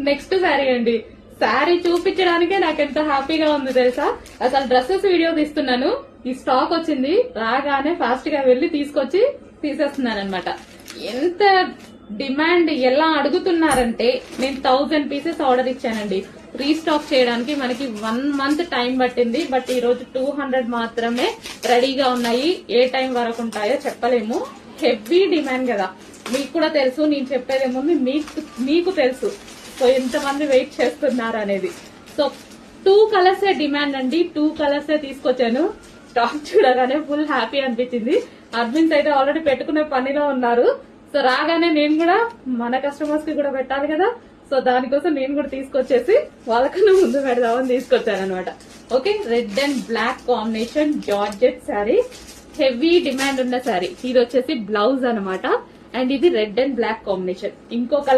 Next sari అండి. శారీ చూపించడానికే నాకు ఎంత హ్యాపీగా ఉంది తెలుసా. అసలు డ్రెస్సెస్ వీడియో తీస్తున్నాను, ఈ స్టాక్ వచ్చింది, రాగానే ఫాస్ట్ గా వెళ్లి తీసుకొచ్చి తీసేస్తున్నాను అనమాట. ఎంత డిమాండ్ ఎలా అడుగుతున్నారంటే నేను 1000 పీసెస్ ఆర్డర్ ఇచ్చానండి. రీస్టాక్ చేయడానికి మనకి 1 మంత్ టైం పట్టింది. బట్ ఈ రోజు 200 మాత్రమే రెడీగా ఉన్నాయి. ఏ టైం వరకు ఉంటాయో చెప్పలేము. హెవీ డిమాండ్ కదా, మీకు కూడా తెలుసు. నేను చెప్పేదేముంది, మీకు తెలుసు. సో ఎంతమంది వెయిట్ చేస్తున్నారు అనేది. సో 2 కలర్సే డిమాండ్ అండి. 2 కలర్సే తీసుకొచ్చాను. స్టాక్ చూడగానే ఫుల్ హ్యాపీ అనిపించింది. అడ్మిన్స్ అయితే ఆల్రెడీ పెట్టుకునే పనిలో ఉన్నారు. సో రాగానే నేను కూడా మన కస్టమర్స్ కి కూడా పెట్టాలి కదా. సో దానికోసం నేను కూడా తీసుకొచ్చేసి వాళ్ళకన్నా ముందు పెడదామని తీసుకొచ్చాను అనమాట. Okay, red and black combination georgette sari, heavy demand ఉన్న శారీ. ఇది వచ్చేసి బ్లౌజ్ అనమాట. అండ్ ఇది రెడ్ అండ్ బ్లాక్ కాంబినేషన్. ఇంకో కలర్